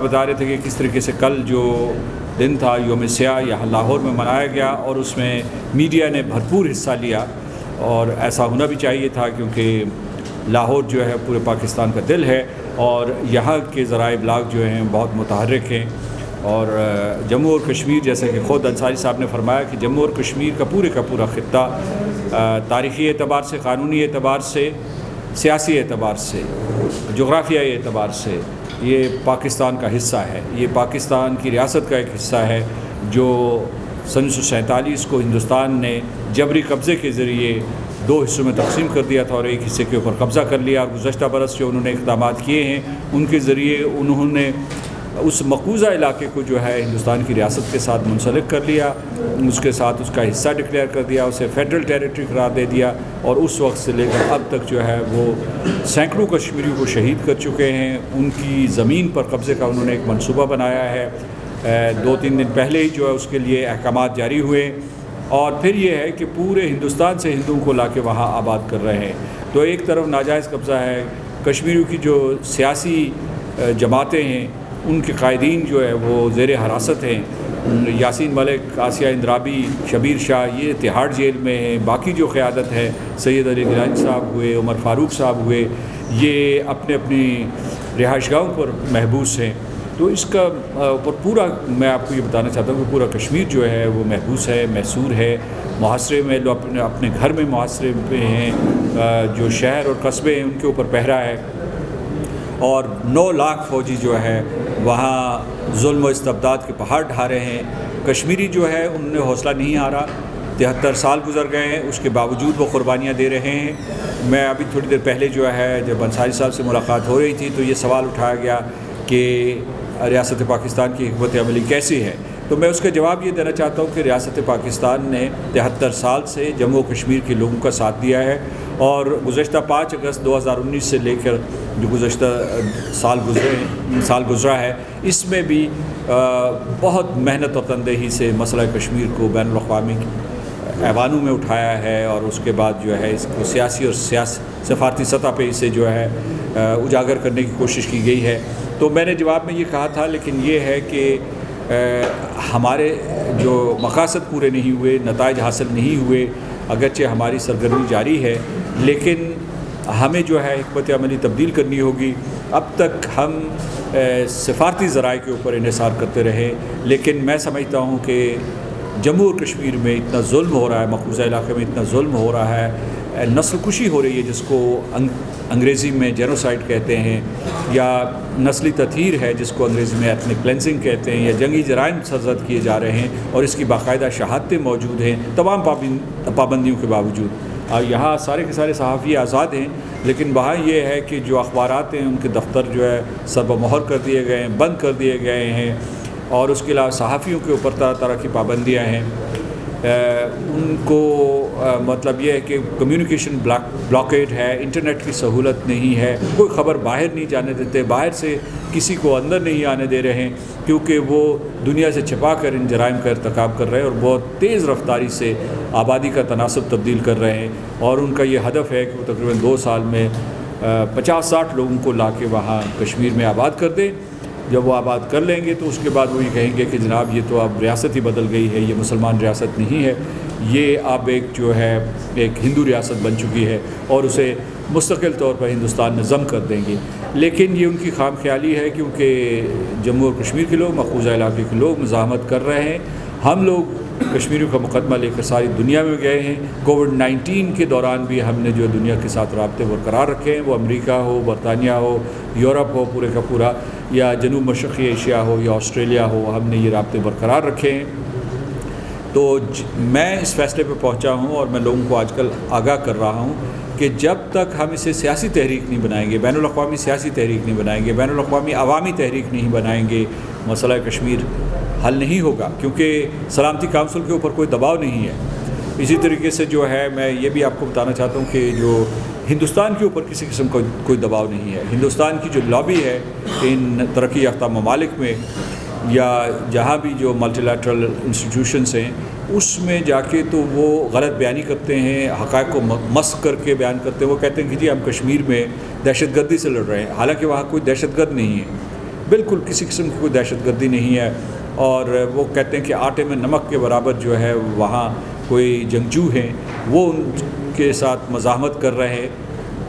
بتا رہے تھے کہ کس طریقے سے کل جو دن تھا یوم سیاہ یہاں لاہور میں منایا گیا اور اس میں میڈیا نے بھرپور حصہ لیا، اور ایسا ہونا بھی چاہیے تھا کیونکہ لاہور جو ہے پورے پاکستان کا دل ہے اور یہاں کے ذرائع ابلاغ جو ہیں بہت متحرک ہیں، اور جموں اور کشمیر جیسا کہ خود انصاری صاحب نے فرمایا کہ جموں اور کشمیر کا پورا خطہ تاریخی اعتبار سے، قانونی اعتبار سے، سیاسی اعتبار سے، جغرافیائی اعتبار سے یہ پاکستان کا حصہ ہے، یہ پاکستان کی ریاست کا ایک حصہ ہے جو 1947 کو ہندوستان نے جبری قبضے کے ذریعے 2 حصوں میں تقسیم کر دیا تھا اور ایک حصے کے اوپر قبضہ کر لیا، اور گزشتہ برس جو انہوں نے اقدامات کیے ہیں ان کے ذریعے انہوں نے اس مقبوضہ علاقے کو جو ہے ہندوستان کی ریاست کے ساتھ منسلک کر لیا، اس کے ساتھ اس کا حصہ ڈکلیئر کر دیا، اسے فیڈرل ٹیریٹری قرار دے دیا، اور اس وقت سے لے کر اب تک جو ہے وہ سینکڑوں کشمیریوں کو شہید کر چکے ہیں۔ ان کی زمین پر قبضے کا انہوں نے ایک منصوبہ بنایا ہے، 2-3 دن پہلے ہی جو ہے اس کے لیے احکامات جاری ہوئے، اور پھر یہ ہے کہ پورے ہندوستان سے ہندوؤں کو لا کے وہاں آباد کر رہے ہیں۔ تو ایک طرف ناجائز قبضہ ہے، کشمیریوں کی جو سیاسی جماعتیں ہیں ان کے قائدین جو ہے وہ زیر حراست ہیں، یاسین ملک، آسیہ اندرابی، شبیر شاہ یہ تہاڑ جیل میں ہیں، باقی جو قیادت ہے سید علی گیلانی صاحب ہوئے، عمر فاروق صاحب ہوئے، یہ اپنے اپنی رہائش گاہوں پر محبوس ہیں۔ تو اس کا پورا میں آپ کو یہ بتانا چاہتا ہوں کہ پورا کشمیر جو ہے وہ محبوس ہے، محصور ہے، محاصرے میں لوگ اپنے گھر میں محاصرے پہ ہیں، جو شہر اور قصبے ہیں ان کے اوپر پہرا ہے، اور 9 لاکھ فوجی جو ہے وہاں ظلم و استبداد کے پہاڑ ڈھا رہے ہیں۔ کشمیری جو ہے ان نے حوصلہ نہیں ہارا، 73 سال گزر گئے ہیں، اس کے باوجود وہ قربانیاں دے رہے ہیں۔ میں ابھی تھوڑی دیر پہلے جو ہے جب انصاری صاحب سے ملاقات ہو رہی تھی تو یہ سوال اٹھایا گیا کہ ریاست پاکستان کی حکمت عملی کیسی ہے، تو میں اس کا جواب یہ دینا چاہتا ہوں کہ ریاست پاکستان نے 73 سال سے جموں و کشمیر کے لوگوں کا ساتھ دیا ہے، اور گزشتہ 5 اگست 2019 سے لے کر جو گزشتہ سال گزرا ہے اس میں بھی بہت محنت اور تندہی سے مسئلہ کشمیر کو بین الاقوامی ایوانوں میں اٹھایا ہے، اور اس کے بعد جو ہے اس کو سیاسی اور سفارتی سطح پہ اسے جو ہے اجاگر کرنے کی کوشش کی گئی ہے۔ تو میں نے جواب میں یہ کہا تھا، لیکن یہ ہے کہ ہمارے جو مقاصد پورے نہیں ہوئے، نتائج حاصل نہیں ہوئے، اگرچہ ہماری سرگرمی جاری ہے، لیکن ہمیں جو ہے حکمت عملی تبدیل کرنی ہوگی۔ اب تک ہم سفارتی ذرائع کے اوپر انحصار کرتے رہے، لیکن میں سمجھتا ہوں کہ جموں اور کشمیر میں اتنا ظلم ہو رہا ہے، مقبوضہ علاقے میں اتنا ظلم ہو رہا ہے، نسل کشی ہو رہی ہے جس کو انگریزی میں جینوسائیڈ کہتے ہیں، یا نسلی تطہیر ہے جس کو انگریزی میں ایتھنک کلینزنگ کہتے ہیں، یا جنگی جرائم سرزد کیے جا رہے ہیں، اور اس کی باقاعدہ شہادتیں موجود ہیں تمام پابندیوں کے باوجود۔ یہاں سارے کے سارے صحافی آزاد ہیں، لیکن وہاں یہ ہے کہ جو اخبارات ہیں ان کے دفتر جو ہے سرب مہر کر دیے گئے ہیں، بند کر دیے گئے ہیں، اور اس کے علاوہ صحافیوں کے اوپر طرح طرح کی پابندیاں ہیں۔ ان کو مطلب یہ ہے کہ کمیونیکیشن بلاکیڈ ہے، انٹرنیٹ کی سہولت نہیں ہے، کوئی خبر باہر نہیں جانے دیتے، باہر سے کسی کو اندر نہیں آنے دے رہے ہیں، کیونکہ وہ دنیا سے چھپا کر ان جرائم کا ارتکاب کر رہے ہیں، اور بہت تیز رفتاری سے آبادی کا تناسب تبدیل کر رہے ہیں، اور ان کا یہ ہدف ہے کہ وہ تقریباً 2 سال میں 50-60 لوگوں کو لا کے وہاں کشمیر میں آباد کر دیں۔ جب وہ آباد کر لیں گے تو اس کے بعد وہ یہ کہیں گے کہ جناب یہ تو اب ریاست ہی بدل گئی ہے، یہ مسلمان ریاست نہیں ہے، یہ اب ایک جو ہے ایک ہندو ریاست بن چکی ہے، اور اسے مستقل طور پر ہندوستان میں ضم کر دیں گے۔ لیکن یہ ان کی خام خیالی ہے، کیونکہ جموں اور کشمیر کے لوگ، مقبوضہ علاقے کے لوگ مزاحمت کر رہے ہیں۔ ہم لوگ کشمیریوں کا مقدمہ لے کر ساری دنیا میں گئے ہیں۔ کووڈ-19 کے دوران بھی ہم نے جو دنیا کے ساتھ رابطے برقرار رکھے ہیں، وہ امریکہ ہو، برطانیہ ہو، یورپ ہو پورے کا پورا، یا جنوب مشرقی ایشیا ہو یا آسٹریلیا ہو، ہم نے یہ رابطے برقرار رکھے ہیں۔ تو میں اس فیصلے پہ پہنچا ہوں، اور میں لوگوں کو آج کل آگاہ کر رہا ہوں کہ جب تک ہم اسے سیاسی تحریک نہیں بنائیں گے، بین الاقوامی سیاسی تحریک نہیں بنائیں گے، بین الاقوامی عوامی تحریک نہیں بنائیں گے، مسئلہ کشمیر حل نہیں ہوگا، کیونکہ سلامتی کونسل کے اوپر کوئی دباؤ نہیں ہے۔ اسی طریقے سے جو ہے میں یہ بھی آپ کو بتانا چاہتا ہوں کہ جو ہندوستان کے اوپر کسی قسم کا کوئی دباؤ نہیں ہے۔ ہندوستان کی جو لابی ہے ان ترقی یافتہ ممالک میں، یا جہاں بھی جو ملٹی لیٹرل انسٹیٹیوشنس ہیں، اس میں جا کے تو وہ غلط بیانی کرتے ہیں، حقائق کو مسخ کر کے بیان کرتے ہیں۔ وہ کہتے ہیں کہ جی ہم کشمیر میں دہشت گردی سے لڑ رہے ہیں، حالانکہ وہاں کوئی دہشت گرد نہیں ہے۔ بالکل کسی قسم کی کوئی دہشت گردی نہیں ہے، اور وہ کہتے ہیں کہ آٹے میں نمک کے برابر جو ہے وہاں کوئی جنگجو ہیں، وہ ان کے ساتھ مزاحمت کر رہے ہیں۔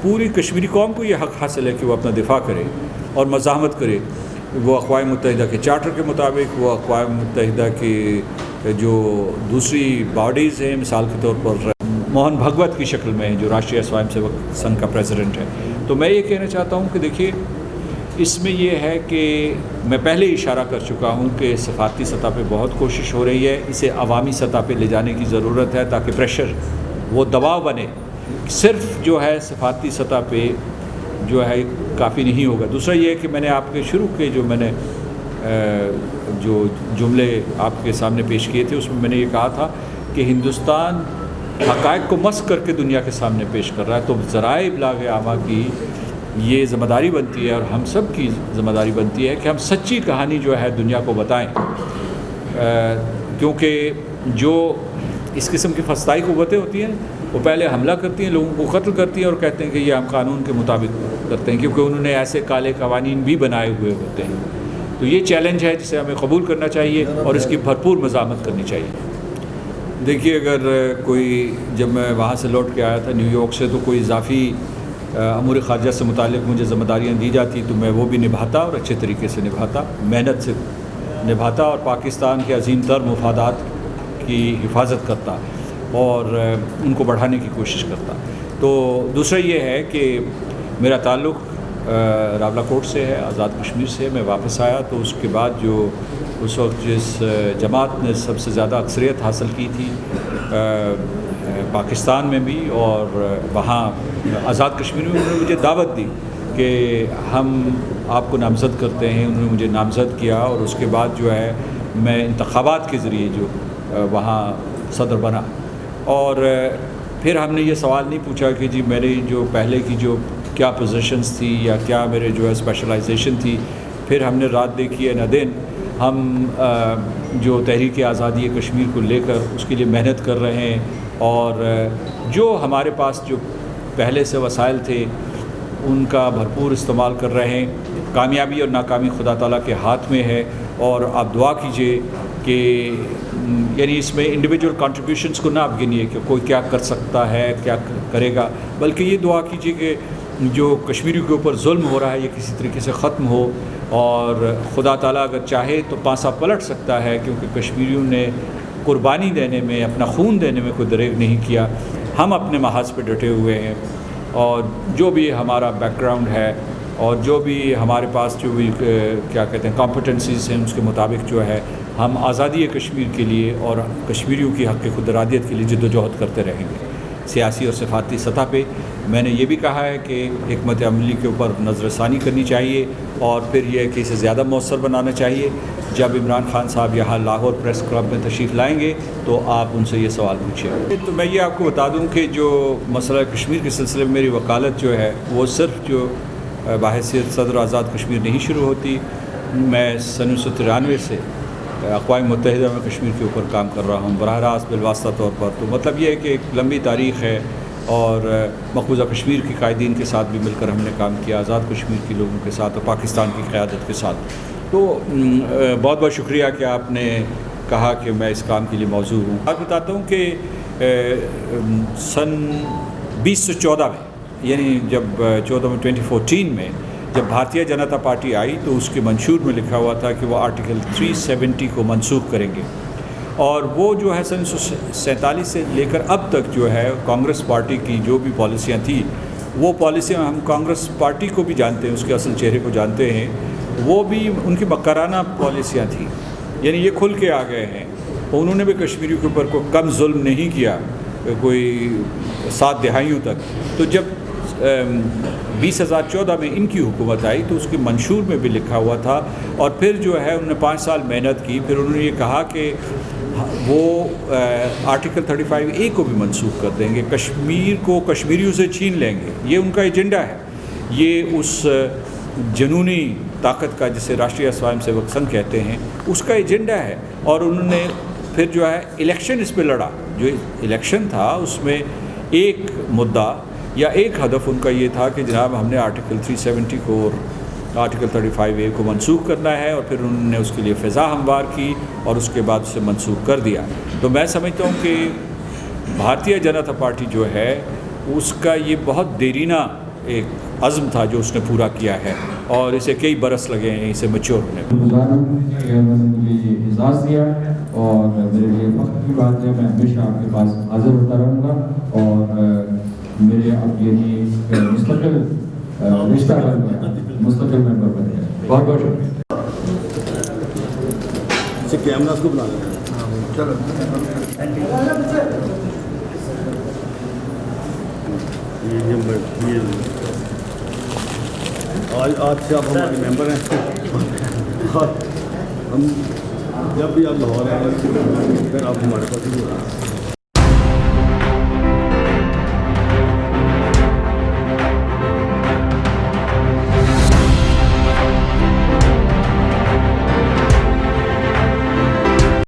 پوری کشمیری قوم کو یہ حق حاصل ہے کہ وہ اپنا دفاع کرے اور مزاحمت کرے، وہ اقوام متحدہ کے چارٹر کے مطابق، وہ اقوام متحدہ کی جو دوسری باڈیز ہیں، مثال کے طور پر موہن بھگوت کی شکل میں جو راشٹریہ سوائم سیوک سنگھ کا پریزیڈنٹ ہے۔ تو میں یہ کہنا چاہتا ہوں کہ دیکھیے، اس میں یہ ہے کہ میں پہلے اشارہ کر چکا ہوں کہ سفارتی سطح پہ بہت کوشش ہو رہی ہے، اسے عوامی سطح پہ لے جانے کی ضرورت ہے تاکہ پریشر، وہ دباؤ بنے۔ صرف جو ہے سفارتی سطح پہ جو ہے کافی نہیں ہوگا۔ دوسرا یہ ہے کہ میں نے آپ کے شروع کے جو میں نے جو جملے آپ کے سامنے پیش کیے تھے، اس میں میں نے یہ کہا تھا کہ ہندوستان حقائق کو مسخ کر کے دنیا کے سامنے پیش کر رہا ہے، تو ذرائع ابلاغ عامہ کی یہ ذمہ داری بنتی ہے، اور ہم سب کی ذمہ داری بنتی ہے کہ ہم سچی کہانی جو ہے دنیا کو بتائیں، کیونکہ جو اس قسم کی فسطائی قوتیں ہوتی ہیں وہ پہلے حملہ کرتی ہیں، لوگوں کو قتل کرتی ہیں اور کہتے ہیں کہ یہ ہم قانون کے مطابق کرتے ہیں، کیونکہ انہوں نے ایسے کالے قوانین بھی بنائے ہوئے ہوتے ہیں۔ تو یہ چیلنج ہے جسے ہمیں قبول کرنا چاہیے اور اس کی بھرپور مزاحمت کرنی چاہیے۔ دیکھیے، اگر کوئی، جب میں وہاں سے لوٹ کے آیا تھا نیو یارک سے، تو کوئی اضافی امور خارجہ سے متعلق مجھے ذمہ داریاں دی جاتی تو میں وہ بھی نبھاتا اور اچھے طریقے سے نبھاتا، محنت سے نبھاتا، اور پاکستان کے عظیم تر مفادات کی حفاظت کرتا اور ان کو بڑھانے کی کوشش کرتا۔ تو دوسرا یہ ہے کہ میرا تعلق راولا کوٹ سے ہے، آزاد کشمیر سے۔ میں واپس آیا تو اس کے بعد جو اس وقت جس جماعت نے سب سے زیادہ اکثریت حاصل کی تھی پاکستان میں بھی اور وہاں آزاد کشمیر میں، انہوں نے مجھے دعوت دی کہ ہم آپ کو نامزد کرتے ہیں۔ انہوں نے مجھے نامزد کیا اور اس کے بعد جو ہے میں انتخابات کے ذریعے جو وہاں صدر بنا، اور پھر ہم نے یہ سوال نہیں پوچھا کہ جی میری جو پہلے کی جو کیا پوزیشنز تھی یا کیا میرے جو ہے اسپیشلائزیشن تھی۔ پھر ہم نے رات دیکھی ہے نہ دن، ہم جو تحریک آزادی کشمیر کو لے کر اس کے لیے محنت کر رہے ہیں، اور جو ہمارے پاس جو پہلے سے وسائل تھے ان کا بھرپور استعمال کر رہے ہیں۔ کامیابی اور ناکامی خدا تعالیٰ کے ہاتھ میں ہے، اور آپ دعا کیجئے کہ یعنی اس میں انڈیویجول کنٹریبیوشنز کو نہ آپ گنیے کہ کوئی کیا کر سکتا ہے، کیا کرے گا، بلکہ یہ دعا کیجئے کہ جو کشمیریوں کے اوپر ظلم ہو رہا ہے یہ کسی طریقے سے ختم ہو، اور خدا تعالیٰ اگر چاہے تو پانسا پلٹ سکتا ہے، کیونکہ کشمیریوں نے قربانی دینے میں، اپنا خون دینے میں کوئی دریغ نہیں کیا۔ ہم اپنے محاذ پہ ڈٹے ہوئے ہیں، اور جو بھی ہمارا بیک گراؤنڈ ہے اور جو بھی ہمارے پاس جو بھی کیا کہتے ہیں کمپٹنسیز ہیں، اس کے مطابق جو ہے ہم آزادی کشمیر کے لیے اور کشمیریوں کی حق خود ارادیت کے لیے جد و جہد کرتے رہیں گے۔ سیاسی اور سفارتی سطح پہ میں نے یہ بھی کہا ہے کہ حکمت عملی کے اوپر نظر ثانی کرنی چاہیے، اور پھر یہ کہ اسے زیادہ مؤثر بنانا چاہیے۔ جب عمران خان صاحب یہاں لاہور پریس کلب میں تشریف لائیں گے تو آپ ان سے یہ سوال پوچھیں۔ تو میں یہ آپ کو بتا دوں کہ جو مسئلہ کشمیر کے سلسلے میں میری وکالت جو ہے وہ صرف جو بحیثیت صدر آزاد کشمیر نہیں شروع ہوتی، میں سن 1993 سے اقوام متحدہ میں کشمیر کے اوپر کام کر رہا ہوں براہ راست بالواسطہ طور پر۔ تو مطلب یہ ہے کہ ایک لمبی تاریخ ہے، اور مقبوضہ کشمیر کے قائدین کے ساتھ بھی مل کر ہم نے کام کیا، آزاد کشمیر کے لوگوں کے ساتھ اور پاکستان کی قیادت کے ساتھ۔ تو بہت بہت شکریہ کہ آپ نے کہا کہ میں اس کام کے لیے موضوع ہوں۔ آپ بتاتا ہوں کہ سن 2014 میں، یعنی جب 2014 میں جب بھارتیہ جنتا پارٹی آئی تو اس کے منشور میں لکھا ہوا تھا کہ وہ آرٹیکل 370 کو منسوخ کریں گے، اور وہ جو ہے سن 1947 سے لے کر اب تک جو ہے کانگریس پارٹی کی جو بھی پالیسیاں تھیں، وہ پالیسیاں ہم کانگریس پارٹی کو بھی جانتے ہیں، اس کے اصل چہرے کو جانتے ہیں، وہ بھی ان کی مکرانہ پالیسیاں تھیں، یعنی یہ کھل کے آ گئے ہیں۔ انہوں نے بھی کشمیریوں کے اوپر کوئی کم ظلم نہیں کیا کوئی 7 دہائیوں تک۔ تو جب 2014 میں ان کی حکومت آئی تو اس کے منشور میں بھی لکھا ہوا تھا، اور پھر جو ہے انہوں نے 5 سال محنت کی، پھر انہوں نے یہ کہا کہ وہ آرٹیکل 35A کو بھی منسوخ کر دیں گے، کشمیر کو کشمیریوں سے چھین لیں گے۔ یہ ان کا ایجنڈا ہے، یہ اس جنونی طاقت کا جسے راشٹریہ سوائم سیوک سنگھ کہتے ہیں اس کا ایجنڈا ہے۔ اور انہوں نے پھر جو ہے الیکشن اس پہ لڑا، جو الیکشن تھا اس میں ایک مدعا یا ایک ہدف ان کا یہ تھا کہ جناب ہم نے آرٹیکل 370 کو آرٹیکل 35A کو منسوخ کرنا ہے، اور پھر انہوں نے اس کے لیے فضا ہموار کی اور اس کے بعد اسے منسوخ کر دیا۔ تو میں سمجھتا ہوں کہ بھارتیہ جنتا پارٹی جو ہے اس کا یہ بہت دیرینہ ایک عزم تھا جو اس نے پورا کیا ہے، اور اسے کئی برس لگے ہیں اسے میچور ہونے میں۔ مجھے یہ اعزاز دیا اور میرے لیے فخر کی بات ہے، میں ہمیشہ آپ کے پاس حاضر ہوتا رہوں گا، اور میرے اب یعنی مستقل رشتہ بن گیا، مستقل ممبر بن گیا۔ بہت بہت شکریہ۔ کیمراز کو بلا لیں۔ آج سے آپ ہمارے ممبر ہیں، ہم جب بھی آپ لاہور آئیں پھر آپ ہمارے پاس ہی